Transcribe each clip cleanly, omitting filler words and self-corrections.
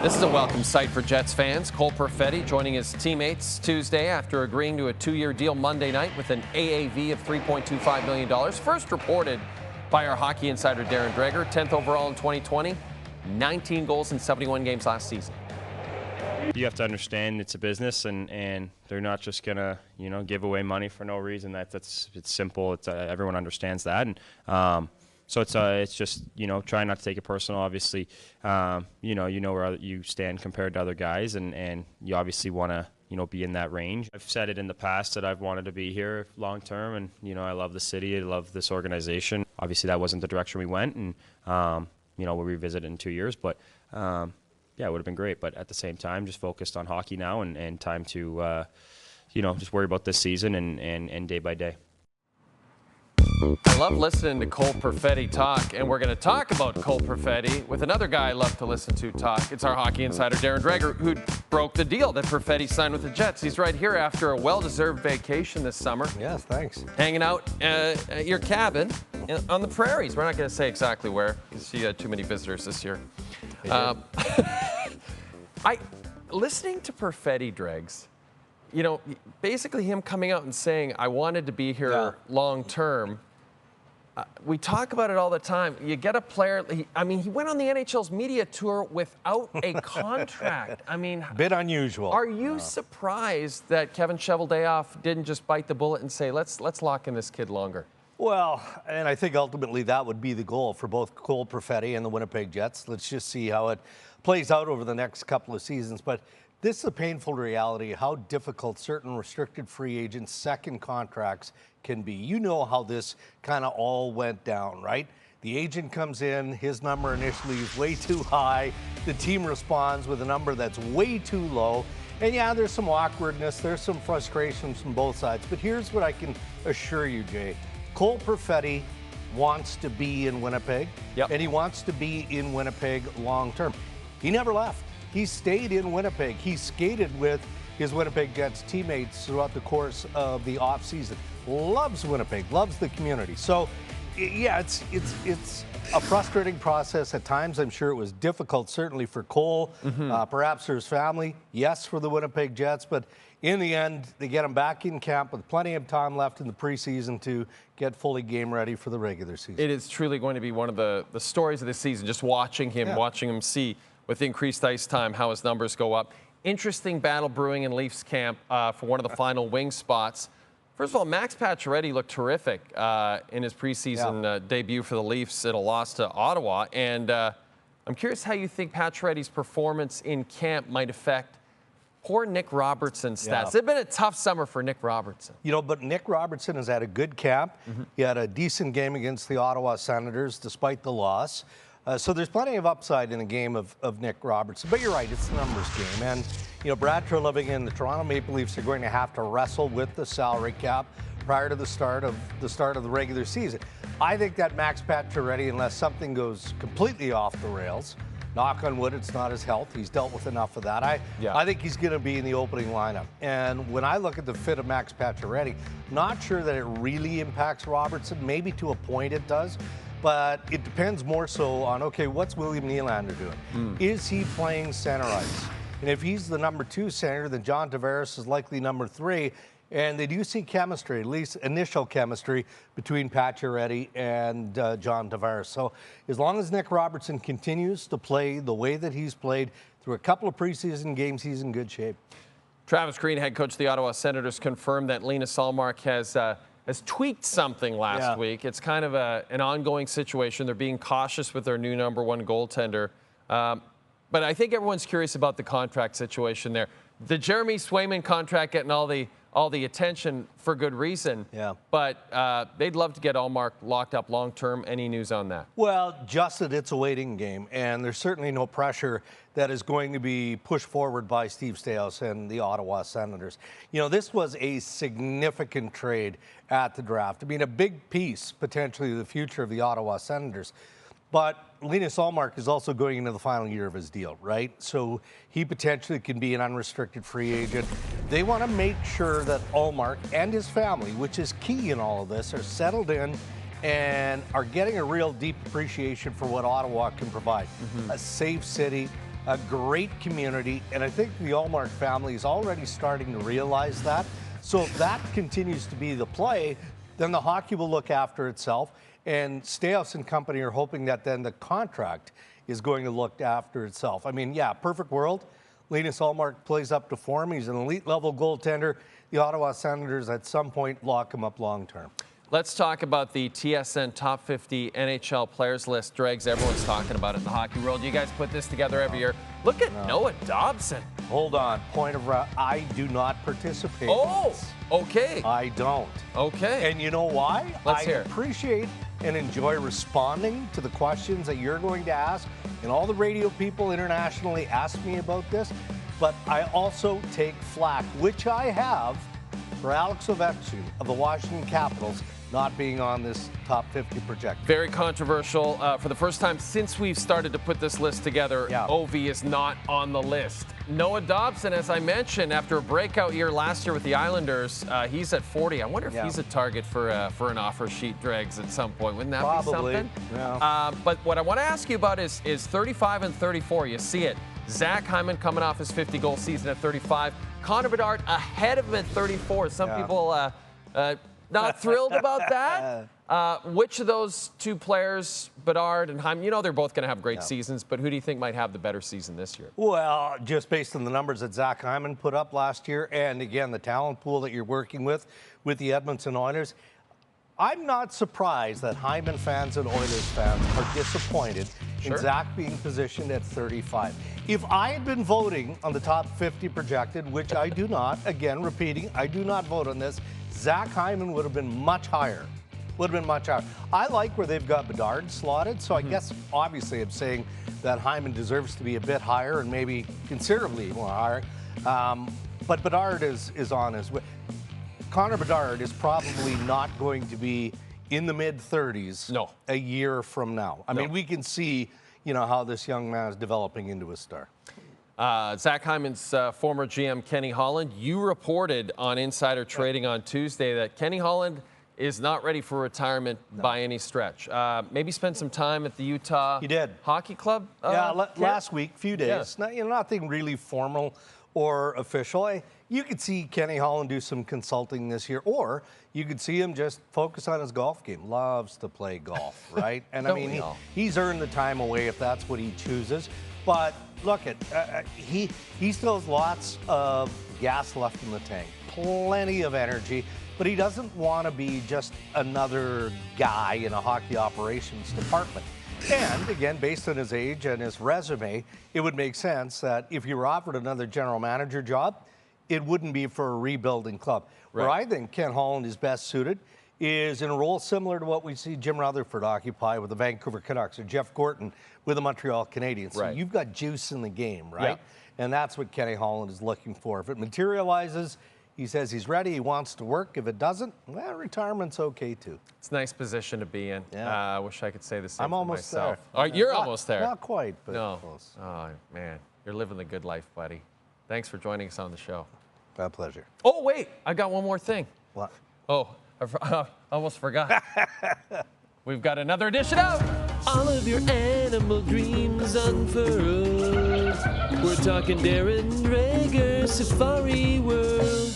This is a welcome sight for Jets fans. Cole Perfetti joining his teammates Tuesday after agreeing to a 2-year deal Monday night with an AAV of $3.25 million. First reported by our hockey insider Darren Dreger, 10th overall in 2020, 19 goals in 71 games last season. You have to understand it's a business, and they're not just gonna give away money for no reason. It's simple. Everyone understands that, and so it's just try not to take it personal. Obviously, you know where you stand compared to other guys, and you obviously want to be in that range. I've said it in the past that I've wanted to be here long term, and I love the city, I love this organization. Obviously, that wasn't the direction we went, and we'll revisit it in 2 years, but. Yeah, it would have been great, but at the same time, just focused on hockey now and time to, just worry about this season and day by day. I love listening to Cole Perfetti talk, and we're going to talk about Cole Perfetti with another guy I love to listen to talk. It's our hockey insider, Darren Dreger, who broke the deal that Perfetti signed with the Jets. He's right here after a well-deserved vacation this summer. Yes, thanks. Hanging out at your cabin on the prairies. We're not going to say exactly where because you had too many visitors this year. Listening to Perfetti, Dregs, basically him coming out and saying, I wanted to be here long term. We talk about it all the time. You get a player, he went on the NHL's media tour without a contract. Bit unusual. Are you surprised that Kevin Cheveldayoff didn't just bite the bullet and say, let's lock in this kid longer? Well, and I think ultimately that would be the goal for both Cole Perfetti and the Winnipeg Jets. Let's just see how it plays out over the next couple of seasons. But this is a painful reality, how difficult certain restricted free agents' second contracts can be. You know how this kind of all went down, right? The agent comes in, his number initially is way too high. The team responds with a number that's way too low. And yeah, there's some awkwardness, there's some frustrations from both sides. But here's what I can assure you, Jay. Cole Perfetti wants to be in Winnipeg, and he wants to be in Winnipeg long term. He never left. He stayed in Winnipeg. He skated with his Winnipeg Jets teammates throughout the course of the offseason. Loves Winnipeg, loves the community. So, yeah, it's a frustrating process at times. I'm sure it was difficult, certainly for Cole, perhaps for his family, yes, for the Winnipeg Jets, but in the end, they get him back in camp with plenty of time left in the preseason to get fully game ready for the regular season. It is truly going to be one of the stories of the season, just watching him see with increased ice time how his numbers go up. Interesting battle brewing in Leafs camp for one of the final wing spots. First of all, Max Pacioretty looked terrific in his preseason debut for the Leafs in a loss to Ottawa. And I'm curious how you think Pacioretty's performance in camp might affect poor Nick Robertson's stats. It's been a tough summer for Nick Robertson. But Nick Robertson has had a good camp. He had a decent game against the Ottawa Senators despite the loss. So there's plenty of upside in the game of Nick Robertson. But you're right, it's the numbers game. And, Brad Treliving and the Toronto Maple Leafs are going to have to wrestle with the salary cap prior to the start of the regular season. I think that Max Pacioretty, unless something goes completely off the rails, knock on wood, it's not his health. He's dealt with enough of that. I think he's going to be in the opening lineup. And when I look at the fit of Max Pacioretty, not sure that it really impacts Robertson. Maybe to a point it does. But it depends more so on, okay, what's William Nylander doing? Is he playing center ice? And if he's the number 2 center, then John Tavares is likely number 3. And they do see chemistry, at least initial chemistry, between Pacioretty and John Tavares. So as long as Nick Robertson continues to play the way that he's played through a couple of preseason games, he's in good shape. Travis Green, head coach of the Ottawa Senators, confirmed that Linus Ullmark has tweaked something last week. It's kind of an ongoing situation. They're being cautious with their new number 1 goaltender. But I think everyone's curious about the contract situation there. The Jeremy Swayman contract getting all the attention for good reason. But they'd love to get Ullmark locked up long term. Any news on that? Well, just that it's a waiting game, and there's certainly no pressure that is going to be pushed forward by Steve Staios and the Ottawa Senators. This was a significant trade at the draft. A big piece potentially of the future of the Ottawa Senators. But Linus Ullmark is also going into the final year of his deal, right? So he potentially can be an unrestricted free agent. They want to make sure that Ullmark and his family, which is key in all of this, are settled in and are getting a real deep appreciation for what Ottawa can provide. A safe city, a great community, and I think the Ullmark family is already starting to realize that. So if that continues to be the play, then the hockey will look after itself, and Staios and company are hoping that then the contract is going to look after itself. I mean, yeah, perfect world. Linus Ullmark plays up to form. He's an elite level goaltender. The Ottawa Senators at some point lock him up long term. Let's talk about the TSN Top 50 NHL Players List. Dregs, everyone's talking about it in the hockey world. You guys put this together every year. Look at Noah Dobson. Hold on. Point of I do not participate. Oh, okay. I don't. Okay. And you know why? Let's hear it. Appreciate and enjoy responding to the questions that you're going to ask. And all the radio people internationally ask me about this. But I also take flack, which I have, for Alex Ovechkin of the Washington Capitals not being on this top 50 projection. Very controversial. For the first time since we've started to put this list together, OV is not on the list. Noah Dobson, as I mentioned, after a breakout year last year with the Islanders, he's at 40. I wonder if he's a target for an offer sheet, Dregs, at some point. Wouldn't that be something? Yeah. But what I want to ask you about is 35 and 34. You see it. Zach Hyman coming off his 50-goal season at 35. Connor Bedard ahead of him at 34. Some people not thrilled about that. Which of those two players, Bedard and Hyman, you know they're both going to have great seasons, but who do you think might have the better season this year? Well, just based on the numbers that Zach Hyman put up last year, and again, the talent pool that you're working with the Edmonton Oilers, I'm not surprised that Hyman fans and Oilers fans are disappointed in Zach being positioned at 35. If I had been voting on the top 50 projected, which I do not, again, repeating, I do not vote on this, Zach Hyman would have been much higher. Would have been much higher. I like where they've got Bedard slotted, so I guess obviously I'm saying that Hyman deserves to be a bit higher and maybe considerably more higher. But Bedard is on his way. Connor Bedard is probably not going to be in the mid-30s a year from now. I mean, we can see, how this young man is developing into a star. Zach Hyman's former GM, Kenny Holland, you reported on Insider Trading on Tuesday that Kenny Holland is not ready for retirement by any stretch. Maybe spend some time at the Utah Hockey Club? Last week, few days. Nothing really formal or official. You could see Kenny Holland do some consulting this year, or you could see him just focus on his golf game. Loves to play golf, right? And I mean, he's earned the time away if that's what he chooses. But look, he still has lots of gas left in the tank, plenty of energy, but he doesn't want to be just another guy in a hockey operations department. And again, based on his age and his resume, it would make sense that if you were offered another general manager job, it wouldn't be for a rebuilding club. Where I think Ken Holland is best suited is in a role similar to what we see Jim Rutherford occupy with the Vancouver Canucks or Jeff Gorton with the Montreal Canadiens. So you've got juice in the game, right? And that's what Kenny Holland is looking for. If it materializes, he says he's ready, he wants to work. If it doesn't, well, retirement's okay too. It's a nice position to be in. I wish I could say the same I'm for almost myself. there. Oh, you're almost there. Not quite, but close. Oh, man. You're living the good life, buddy. Thanks for joining us on the show. My pleasure. Oh, wait. I got one more thing. What? Oh, I almost forgot. We've got another edition out. All of your animal dreams unfurled. We're talking Darren Dreger, Safari World.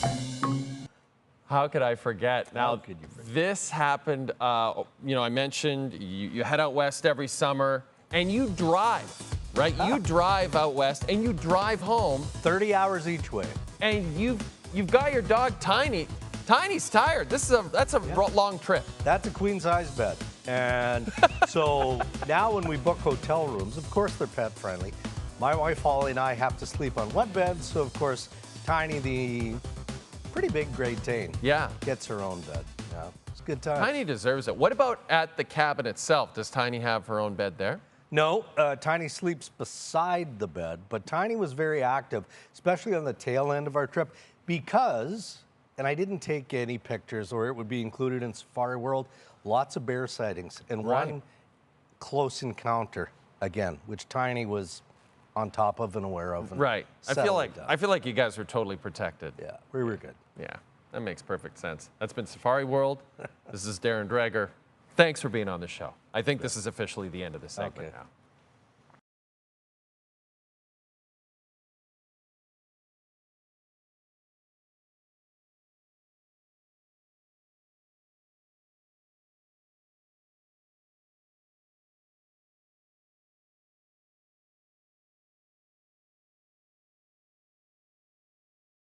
How could I forget? Now, this happened, I mentioned you head out west every summer and you drive, right? You drive out west and you drive home. 30 hours each way. And you've got your dog Tiny. Tiny's tired. That's a long trip. That's a queen-size bed. And so now when we book hotel rooms, of course they're pet-friendly. My wife Holly and I have to sleep on wet beds, so of course Tiny, the pretty big Great Dane, gets her own bed. Yeah, it's a good time. Tiny deserves it. What about at the cabin itself? Does Tiny have her own bed there? No, Tiny sleeps beside the bed, but Tiny was very active, especially on the tail end of our trip, because, and I didn't take any pictures or it would be included in Safari World, lots of bear sightings and one close encounter, again, which Tiny was on top of and aware of. And I feel like you guys were totally protected. Yeah, we were good. Yeah, that makes perfect sense. That's been Safari World. This is Darren Dreger. Thanks for being on the show. I think this is officially the end of the segment now.